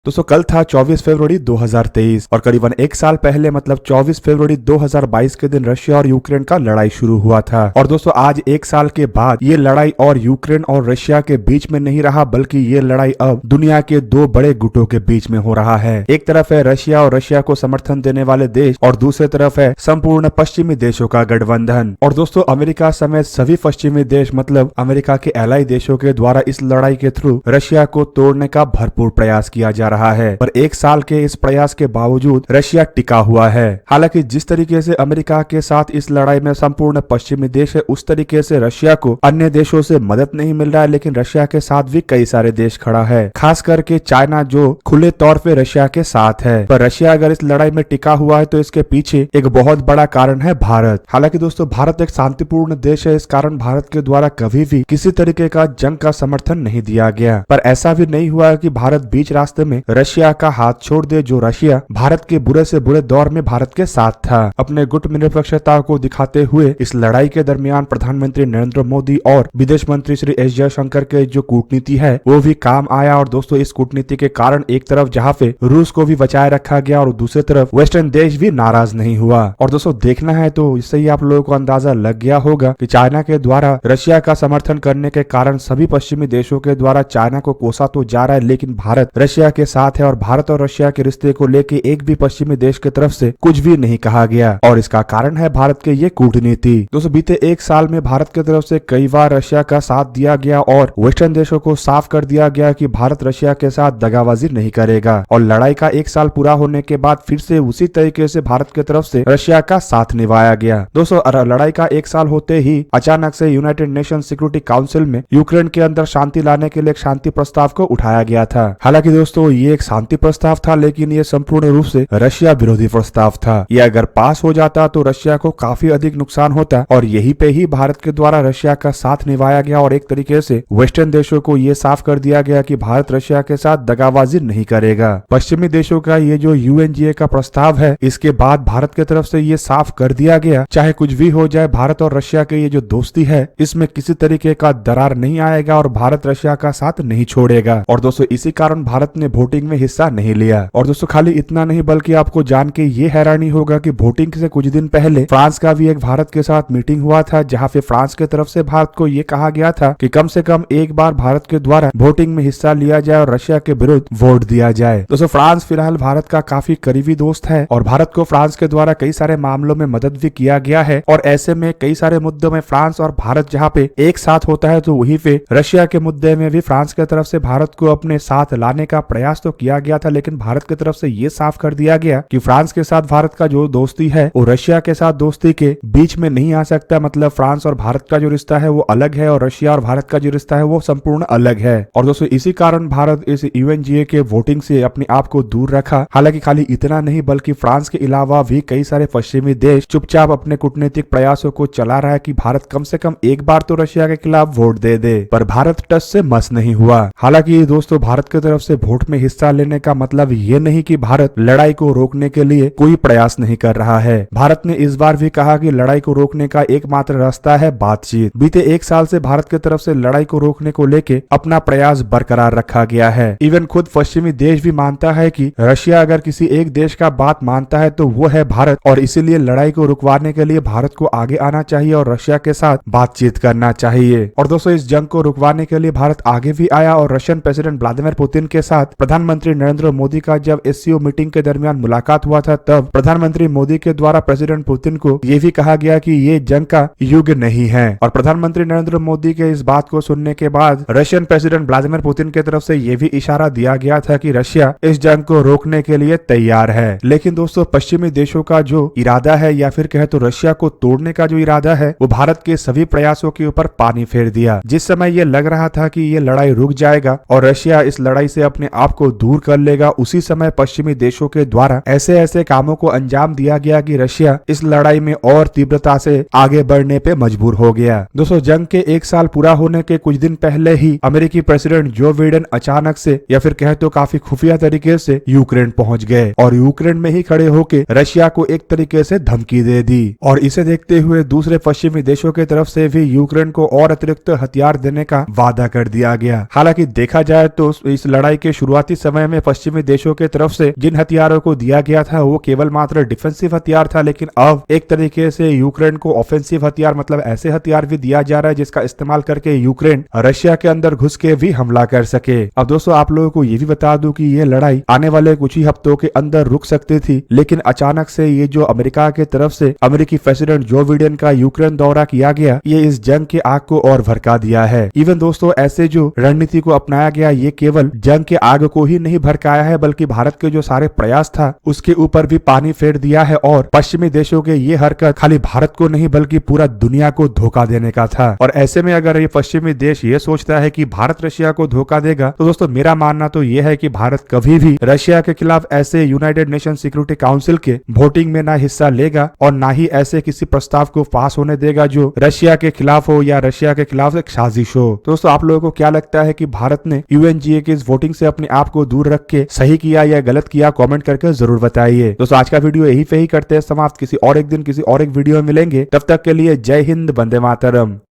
दोस्तों कल था 24 फरवरी 2023 और करीबन एक साल पहले मतलब 24 फरवरी 2022 के दिन रशिया और यूक्रेन का लड़ाई शुरू हुआ था। और दोस्तों आज एक साल के बाद ये लड़ाई और यूक्रेन और रशिया के बीच में नहीं रहा, बल्कि ये लड़ाई अब दुनिया के दो बड़े गुटों के बीच में हो रहा है। एक तरफ है रशिया और रशिया को समर्थन देने वाले देश और दूसरे तरफ है संपूर्ण पश्चिमी देशों का गठबंधन। और दोस्तों अमेरिका समेत सभी पश्चिमी देश मतलब अमेरिका के एलाई देशों के द्वारा इस लड़ाई के थ्रू रशिया को तोड़ने का भरपूर प्रयास किया जा रहा है। पर एक साल के इस प्रयास के बावजूद रशिया टिका हुआ है। हालांकि जिस तरीके से अमेरिका के साथ इस लड़ाई में संपूर्ण पश्चिमी देश है, उस तरीके से रशिया को अन्य देशों से मदद नहीं मिल रहा है। लेकिन रशिया के साथ भी कई सारे देश खड़ा है, खास करके चाइना जो खुले तौर पे रशिया के साथ है। पर रशिया अगर इस लड़ाई में टिका हुआ है तो इसके पीछे एक बहुत बड़ा कारण है भारत। हालांकि दोस्तों भारत एक शांतिपूर्ण देश है, इस कारण भारत के द्वारा कभी भी किसी तरीके का जंग का समर्थन नहीं दिया गया। पर ऐसा भी नहीं हुआ कि भारत बीच रास्ते में रशिया का हाथ छोड़ दे, जो रशिया भारत के बुरे से बुरे दौर में भारत के साथ था। अपने गुट निरपेक्षता को दिखाते हुए इस लड़ाई के दरमियान प्रधानमंत्री नरेंद्र मोदी और विदेश मंत्री श्री एस जयशंकर के जो कूटनीति है वो भी काम आया। और दोस्तों इस कूटनीति के कारण एक तरफ जहाँ पे रूस को भी बचाए रखा गया और दूसरी तरफ वेस्टर्न देश भी नाराज नहीं हुआ। और दोस्तों देखना है तो इससे ही आप लोगों को अंदाजा लग गया होगा कि चाइना के द्वारा रशिया का समर्थन करने के कारण सभी पश्चिमी देशों के द्वारा चाइना को कोसा तो जा रहा है, लेकिन भारत रशिया के साथ है और भारत और रशिया के रिश्ते को लेके एक भी पश्चिमी देश की तरफ से कुछ भी नहीं कहा गया। और इसका कारण है भारत के ये कूटनीति। दोस्तों बीते एक साल में भारत की तरफ से कई बार रशिया का साथ दिया गया और वेस्टर्न देशों को साफ कर दिया गया कि भारत रशिया के साथ दगाबाजी नहीं करेगा। और लड़ाई का एक साल पूरा होने के बाद फिर से उसी तरीके से भारत की तरफ से रशिया का साथ निभाया गया। दोस्तों लड़ाई का एक साल होते ही अचानक से यूनाइटेड नेशन सिक्योरिटी काउंसिल में यूक्रेन के अंदर शांति लाने के लिए एक शांति प्रस्ताव को उठाया गया था। हालांकि दोस्तों ये एक शांति प्रस्ताव था, लेकिन ये संपूर्ण रूप से रशिया विरोधी प्रस्ताव था। ये अगर पास हो जाता तो रशिया को काफी अधिक नुकसान होता और यहीं पे ही भारत के द्वारा रशिया का साथ निभाया गया और एक तरीके से वेस्टर्न देशों को ये साफ कर दिया गया कि भारत रशिया के साथ दगाबाजी नहीं करेगा। पश्चिमी देशों का ये जो यूएनजीए का प्रस्ताव है, इसके बाद भारत की तरफ से ये साफ कर दिया गया चाहे कुछ भी हो जाए, भारत और रशिया के ये जो दोस्ती है इसमें किसी तरीके का दरार नहीं आएगा और भारत रशिया का साथ नहीं छोड़ेगा। और दोस्तों इसी कारण भारत ने वोटिंग में हिस्सा नहीं लिया। और दोस्तों खाली इतना नहीं बल्कि आपको जान के ये हैरानी होगा कि वोटिंग से कुछ दिन पहले फ्रांस का भी एक भारत के साथ मीटिंग हुआ था, जहां पे फ्रांस की तरफ से भारत को ये कहा गया था कि कम से कम एक बार भारत के द्वारा वोटिंग में हिस्सा लिया जाए और रशिया के विरुद्ध वोट दिया जाए। दोस्तों फ्रांस फिलहाल भारत का काफी करीबी दोस्त है और भारत को फ्रांस के द्वारा कई सारे मामलों में मदद भी किया गया है। और ऐसे में कई सारे मुद्दों में फ्रांस और भारत जहाँ पे एक साथ होता है तो वहीं पे रशिया के मुद्दे में भी फ्रांस की तरफ से भारत को अपने साथ लाने का प्रयास तो किया गया था, लेकिन भारत की तरफ से ये साफ कर दिया गया कि फ्रांस के साथ भारत का जो दोस्ती है वो रशिया के साथ दोस्ती के बीच में नहीं आ सकता। मतलब फ्रांस और भारत का जो रिश्ता है वो अलग है और रशिया और भारत का जो रिश्ता है वो संपूर्ण अलग है। और दोस्तों इसी कारण भारत इस यूएनजीए के वोटिंग से अपने आप को दूर रखा। हालांकि खाली इतना नहीं बल्कि फ्रांस के अलावा भी कई सारे पश्चिमी देश चुपचाप अपने कूटनीतिक प्रयासों को चला रहा है कि भारत कम से कम एक बार तो रशिया के खिलाफ वोट दे दे। पर भारत टच से मस नहीं हुआ। हालांकि दोस्तों भारत की तरफ से वोट में हिस्सा लेने का मतलब ये नहीं कि भारत लड़ाई को रोकने के लिए कोई प्रयास नहीं कर रहा है। भारत ने इस बार भी कहा कि लड़ाई को रोकने का एकमात्र रास्ता है बातचीत। बीते एक साल से भारत की तरफ से लड़ाई को रोकने को लेके अपना प्रयास बरकरार रखा गया है। इवन खुद पश्चिमी देश भी मानता है कि रशिया अगर किसी एक देश का बात मानता है तो वो है भारत और इसीलिए लड़ाई को रुकवाने के लिए भारत को आगे आना चाहिए और रशिया के साथ बातचीत करना चाहिए। और दोस्तों इस जंग को रुकवाने के लिए भारत आगे भी आया और रशियन प्रेसिडेंट व्लादिमीर पुतिन के साथ प्रधानमंत्री नरेंद्र मोदी का जब एससीओ मीटिंग के दरमियान मुलाकात हुआ था, तब प्रधानमंत्री मोदी के द्वारा प्रेसिडेंट पुतिन को ये भी कहा गया कि ये जंग का युग नहीं है। और प्रधानमंत्री नरेंद्र मोदी के इस बात को सुनने के बाद रशियन प्रेसिडेंट व्लादिमीर पुतिन की तरफ से ये भी इशारा दिया गया था कि रशिया इस जंग को रोकने के लिए तैयार है। लेकिन दोस्तों पश्चिमी देशों का जो इरादा है या फिर कहे तो रशिया को तोड़ने का जो इरादा है वो भारत के सभी प्रयासों के ऊपर पानी फेर दिया। जिस समय ये लग रहा था कि ये लड़ाई रुक जाएगा और रशिया इस लड़ाई से अपने आप को दूर कर लेगा, उसी समय पश्चिमी देशों के द्वारा ऐसे ऐसे कामों को अंजाम दिया गया कि रशिया इस लड़ाई में और तीव्रता से आगे बढ़ने पे मजबूर हो गया। दोस्तों जंग के एक साल पूरा होने के कुछ दिन पहले ही अमेरिकी प्रेसिडेंट जो बाइडेन अचानक से या फिर कहे तो काफी खुफिया तरीके से यूक्रेन पहुंच गए और यूक्रेन में ही खड़े होकर रशिया को एक तरीके से धमकी दे दी। और इसे देखते हुए दूसरे पश्चिमी देशों की तरफ से भी यूक्रेन को और अतिरिक्त हथियार देने का वादा कर दिया गया। हालांकि देखा जाए तो इस लड़ाई के शुरुआती शुरुआती समय में पश्चिमी देशों के तरफ से जिन हथियारों को दिया गया था वो केवल मात्र डिफेंसिव हथियार था, लेकिन अब एक तरीके से यूक्रेन को ऑफेंसिव हथियार मतलब ऐसे हथियार भी दिया जा रहा है जिसका इस्तेमाल करके यूक्रेन रशिया के अंदर घुस के भी हमला कर सके। अब दोस्तों आप लोगों को ये भी बता दूं कि ये लड़ाई आने वाले कुछ ही हफ्तों के अंदर रुक सकती थी, लेकिन अचानक से ये जो अमेरिका के तरफ से अमेरिकी प्रेसिडेंट जो बिडेन का यूक्रेन दौरा किया गया, ये इस जंग के आग को और भड़का दिया है। इवन दोस्तों ऐसे जो रणनीति को अपनाया गया ये केवल जंग के आग को ही नहीं भड़काया है, बल्कि भारत के जो सारे प्रयास था उसके ऊपर भी पानी फेर दिया है। और पश्चिमी देशों के ये हरकत खाली भारत को नहीं बल्कि पूरा दुनिया को धोखा देने का था। और ऐसे में अगर ये पश्चिमी देश ये सोचता है कि भारत रशिया को धोखा देगा, तो दोस्तों मेरा मानना तो ये है कि भारत कभी भी रशिया के खिलाफ ऐसे यूनाइटेड नेशन सिक्योरिटी काउंसिल के वोटिंग में ना हिस्सा लेगा और ना ही ऐसे किसी प्रस्ताव को पास होने देगा जो रशिया के खिलाफ हो या रशिया के खिलाफ एक साजिश हो। दोस्तों आप लोगों को क्या लगता है कि भारत ने यूएनजीए की इस वोटिंग से अपने आप को दूर रख के सही किया या गलत किया? कमेंट करके जरूर बताइए। दोस्तों आज का वीडियो यही पे ही करते हैं समाप्त। किसी और एक दिन किसी और एक वीडियो में मिलेंगे, तब तक के लिए जय हिंद, वंदे मातरम।